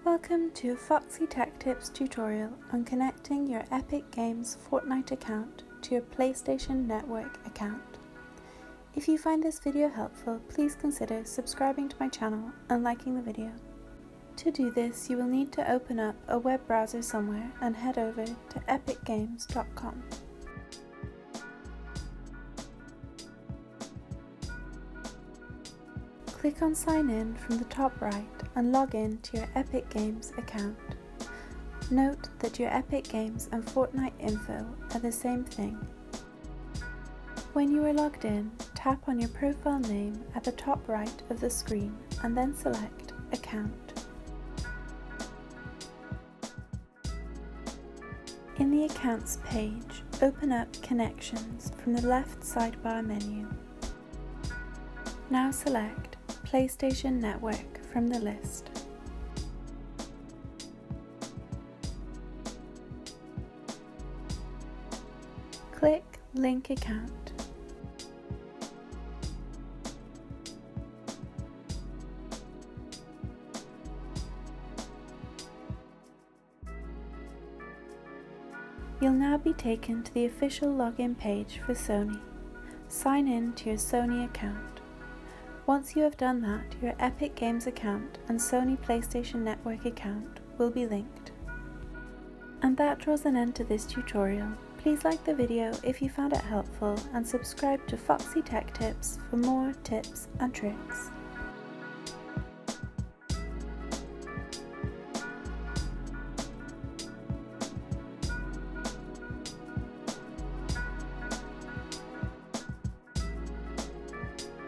Welcome to a Foxy Tech Tips tutorial on connecting your Epic Games Fortnite account to your PlayStation Network account. If you find this video helpful, please consider subscribing to my channel and liking the video. To do this, you will need to open up a web browser somewhere and head over to epicgames.com. Click on Sign In from the top right and log in to your Epic Games account. Note that your Epic Games and Fortnite info are the same thing. When you are logged in, tap on your profile name at the top right of the screen and then select Account. In the Accounts page, open up Connections from the left sidebar menu. Now select PlayStation Network from the list. Click Link Account. You'll now be taken to the official login page for Sony. Sign in to your Sony account. Once you have done that, your Epic Games account and Sony PlayStation Network account will be linked. And that draws an end to this tutorial. Please like the video if you found it helpful and subscribe to Foxy Tech Tips for more tips and tricks.